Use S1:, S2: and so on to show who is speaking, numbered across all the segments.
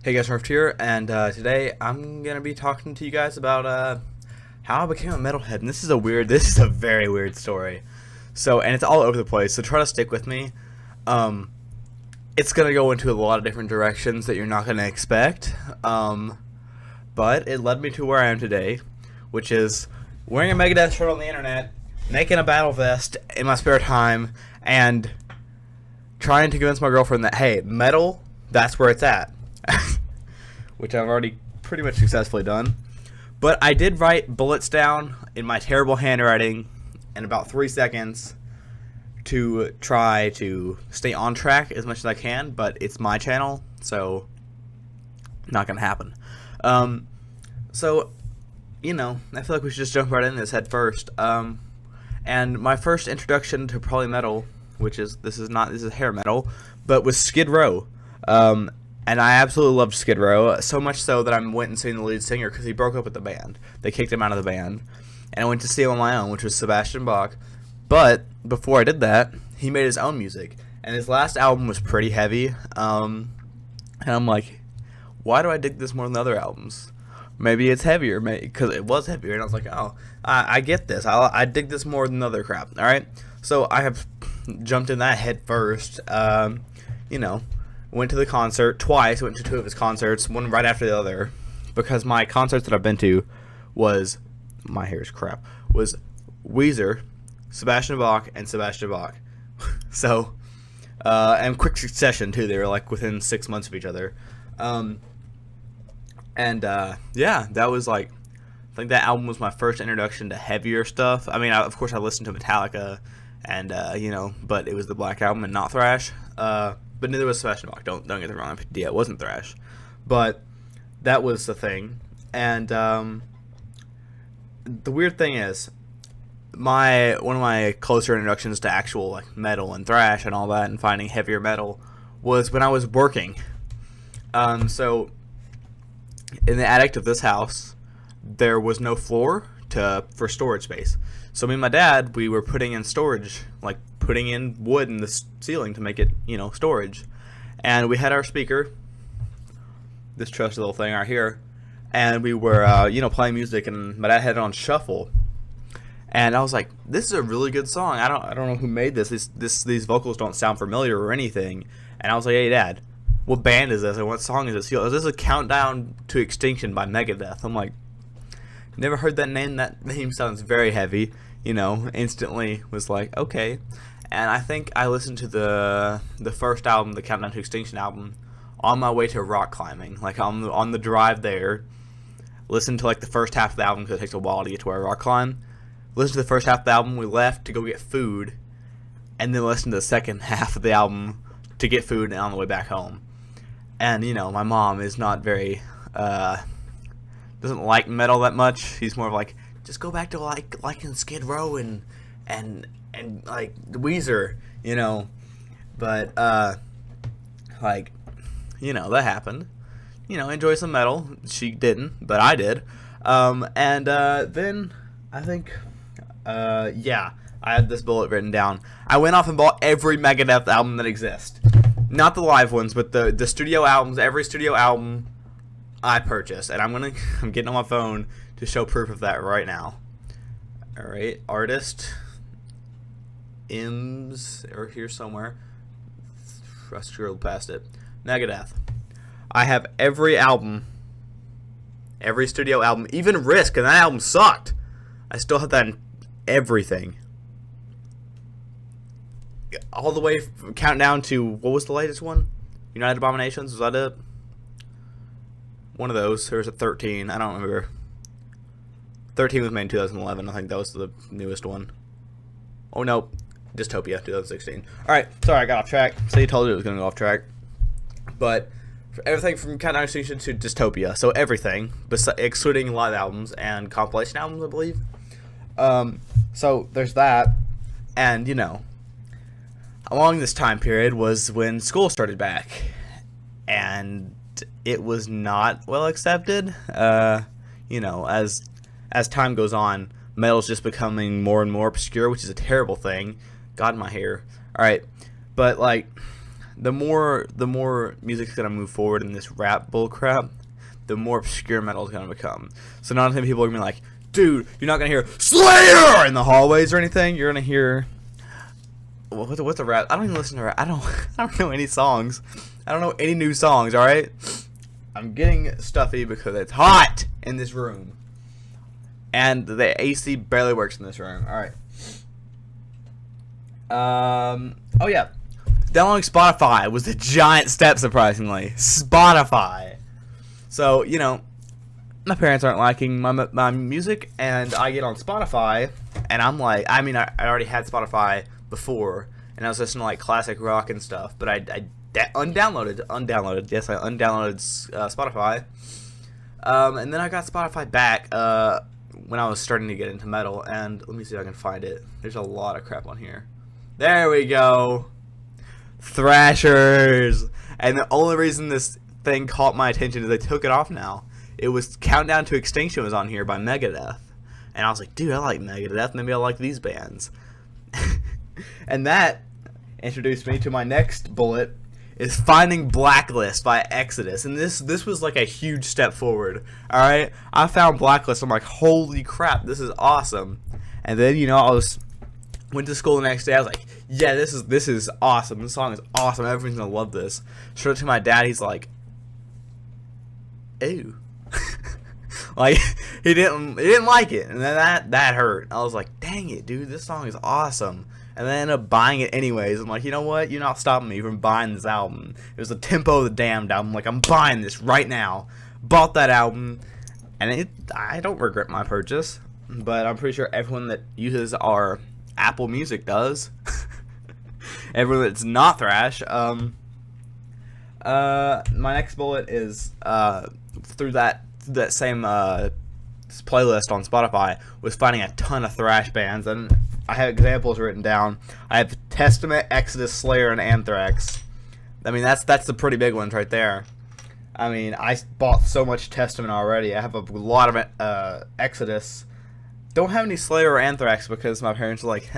S1: Hey guys, Murph here, and today I'm gonna be talking to you guys about how I became a metalhead. And this is a very weird story. And it's all over the place. So try to stick with me. It's gonna go into a lot of different directions that you're not gonna expect. But it led me to where I am today, which is wearing a Megadeth shirt on the internet, making a battle vest in my spare time, and trying to convince my girlfriend that hey, metal, that's where it's at. Which I've already pretty much successfully done. But I did write bullets down in my terrible handwriting in about 3 seconds to try to stay on track as much as I can, but it's my channel, so not gonna happen. So, you know, I feel like we should just jump right into this head first. And my first introduction to probably metal, which is this is hair metal, but was Skid Row. And I absolutely loved Skid Row, so much so that I went and seen the lead singer because he broke up with the band. They kicked him out of the band. And I went to see him on my own, which was Sebastian Bach. But before I did that, he made his own music. And his last album was pretty heavy. And I'm like, why do I dig this more than the other albums? Maybe it's heavier, because it was heavier. And I was like, oh, I get this. I dig this more than the other crap. All right? So I have jumped in that head first. You know. Went to the concert twice, went to 2 of his concerts, one right after the other, because my concerts that I've been to was Weezer, Sebastian Bach, and Sebastian Bach. So, and quick succession too, they were like within 6 months of each other. Yeah, that was like, I think that album was my first introduction to heavier stuff. I mean, of course I listened to Metallica, and, you know, but it was the Black Album and not thrash. But neither was Sebastian Bach. Don't get the wrong idea. It wasn't thrash, but that was the thing. And the weird thing is, one of my closer introductions to actual like metal and thrash and all that, and finding heavier metal, was when I was working. So in the attic of this house, there was no floor for storage space. So me and my dad, we were putting in storage, like putting in wood in the ceiling to make it, you know, storage. And we had our speaker, this trusty little thing right here, and we were, you know, playing music, and my dad had it on shuffle. And I was like, this is a really good song. I don't know who made this. These vocals don't sound familiar or anything. And I was like, hey, Dad, what band is this? And what song is this? He goes, this is a Countdown to Extinction by Megadeth. I'm like, never heard that name. That name sounds very heavy. You know, instantly was like, okay. And I think I listened to the first album, the Countdown to Extinction album, on my way to rock climbing. Like on the drive there, listened to like the first half of the album because it takes a while to get to where I rock climb. Listened to the first half of the album, we left to go get food, and then listened to the second half of the album to get food and on the way back home. And you know, my mom is not very doesn't like metal that much. He's more of like, just go back to liking Skid Row and like Weezer, you know. But like, you know, that happened. You know, enjoy some metal. She didn't, but I did. Then I think yeah, I had this bullet written down. I went off and bought every Megadeth album that exists. Not the live ones, but the studio albums. Every studio album I purchased, and I'm getting on my phone to show proof of that right now. All right, artist, IMS, or here somewhere. I scrolled past it. Megadeth. I have every album, every studio album, even Risk, and that album sucked. I still have that in everything. All the way countdown to, what was the latest one? United Abominations, was that it? One of those. There was a 13. I don't remember. 13 was made in 2011. I think that was the newest one. Oh, no. Dystopia, 2016. Alright, sorry, I got off track. So you told you it was going to go off track. But for everything from Countdown to Extinction to Dystopia. So everything, excluding live albums and compilation albums, I believe. So there's that. And, you know, along this time period was when school started back. And it was not well accepted. You know, as time goes on, metal's just becoming more and more obscure, which is a terrible thing. God, my hair. Alright, but like, the more music's gonna move forward in this rap bullcrap, the more obscure metal is gonna become. So not only people are gonna be like, dude, you're not gonna hear Slayer in the hallways or anything. You're gonna hear what's a rap? I don't even listen to rap. I don't know any songs. I don't know any new songs. All right, I'm getting stuffy because it's hot in this room, and the AC barely works in this room. All right. Oh yeah, downloading Spotify was a giant step, surprisingly. Spotify. So, you know, my parents aren't liking my music, and I get on Spotify, and I'm like, I mean, I already had Spotify before, and I was listening to like classic rock and stuff, but I undownloaded. Yes, I undownloaded Spotify. And then I got Spotify back when I was starting to get into metal, and let me see if I can find it. There's a lot of crap on here. There we go. Thrashers. And the only reason this thing caught my attention is they took it off now. It was Countdown to Extinction was on here by Megadeth. And I was like, dude, I like Megadeth. Maybe I like these bands. And that introduced me to my next bullet, is finding Blacklist by Exodus. And this was like a huge step forward. Alright? I found Blacklist. I'm like, holy crap, this is awesome. And then, you know, went to school the next day. I was like, yeah, this is awesome. This song is awesome. Everyone's gonna love this. Showed it to my dad. He's like, ew. Like, he didn't like it, and then that hurt. I was like, dang it, dude, this song is awesome. And then I ended up buying it anyways. I'm like, you know what? You're not stopping me from buying this album. It was the Tempo of the Damned album. Like, I'm buying this right now. Bought that album, and I don't regret my purchase. But I'm pretty sure everyone that uses our Apple Music does. Everyone that's not thrash. My next bullet is through that same playlist on Spotify was finding a ton of thrash bands, and I have examples written down. I have Testament, Exodus, Slayer, and Anthrax. I mean, that's the pretty big ones right there. I mean, I bought so much Testament already. I have a lot of Exodus. Don't have any Slayer or Anthrax because my parents are like,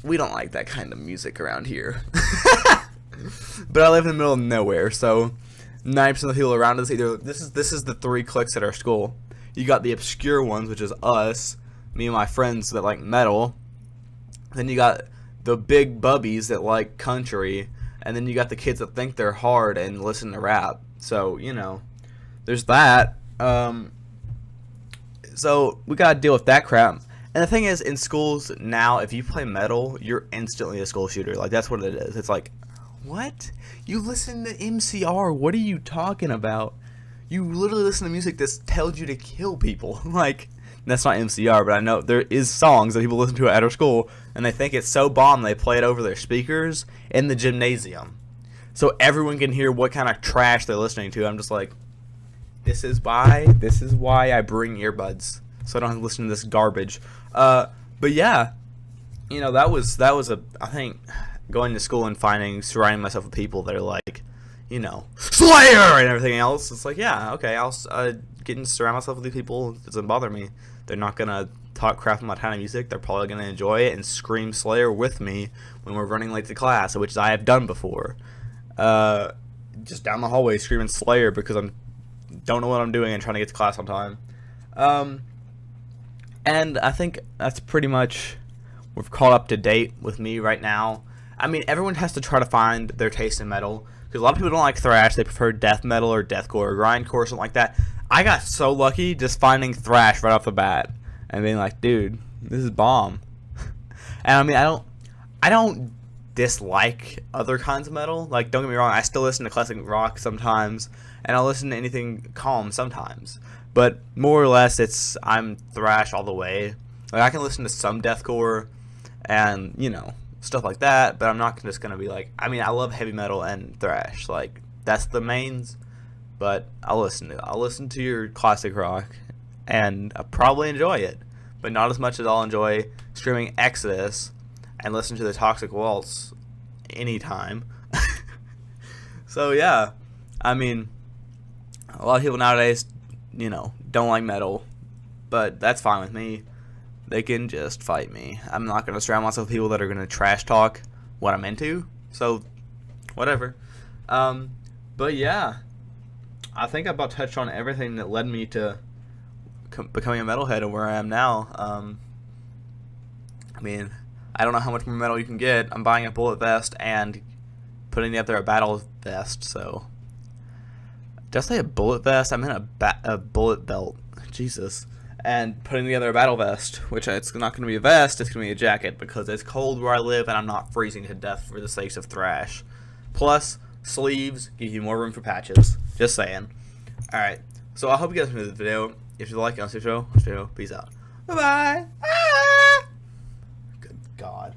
S1: we don't like that kind of music around here. But I live in the middle of nowhere, so 90% of the people around us either this is the three cliques at our school. You got the obscure ones, which is us, me and my friends that like metal. Then you got the big bubbies that like country, and then you got the kids that think they're hard and listen to rap. So, you know, there's that. So we gotta deal with that crap. And the thing is, in schools now, if you play metal, you're instantly a school shooter. Like, that's what it is. It's like, what? You listen to MCR? What are you talking about? You literally listen to music that tells you to kill people. Like, that's not MCR, but I know there is songs that people listen to at our school, and they think it's so bomb they play it over their speakers in the gymnasium, so everyone can hear what kind of trash they're listening to. I'm just like, this is why I bring earbuds, so I don't have to listen to this garbage. But yeah, you know, that was I think going to school and surrounding myself with people that are like, you know, Slayer and everything else. It's like, yeah, okay, I'll surround myself with these people. It doesn't bother me. They're not gonna talk crap about kind of music. They're probably gonna enjoy it and scream Slayer with me when we're running late to class, which I have done before. Just down the hallway screaming Slayer because don't know what I'm doing and trying to get to class on time. And I think that's pretty much we've caught up to date with me right now. I mean, everyone has to try to find their taste in metal, because a lot of people don't like thrash. They prefer death metal or deathcore or grindcore or something like that. I got so lucky just finding thrash right off the bat and being like, dude, this is bomb. And I mean, I don't dislike other kinds of metal. Like, don't get me wrong, I still listen to classic rock sometimes, and I'll listen to anything calm sometimes. But more or less, I'm thrash all the way. Like, I can listen to some deathcore and, you know, stuff like that, but I'm not just gonna be like, I mean, I love heavy metal and thrash, like, that's the mains, but I'll listen to your classic rock, and I'll probably enjoy it, but not as much as I'll enjoy streaming Exodus and listen to the Toxic Waltz anytime. So yeah, I mean, a lot of people nowadays, you know, don't like metal, but that's fine with me. They can just fight me. I'm not going to surround myself with people that are going to trash talk what I'm into. So whatever. But yeah, I think I about touched on everything that led me to becoming a metalhead and where I am now. I mean, I don't know how much more metal you can get. I'm buying a bullet vest and putting together a battle vest. So, did I say a bullet vest? I meant a bullet belt. Jesus. And putting together a battle vest, which it's not going to be a vest, it's going to be a jacket because it's cold where I live and I'm not freezing to death for the sakes of thrash. Plus, sleeves give you more room for patches. Just saying. Alright, so I hope you guys enjoyed the video. If you like it, I'll see you. Peace out. Bye-bye. Ah! Good God.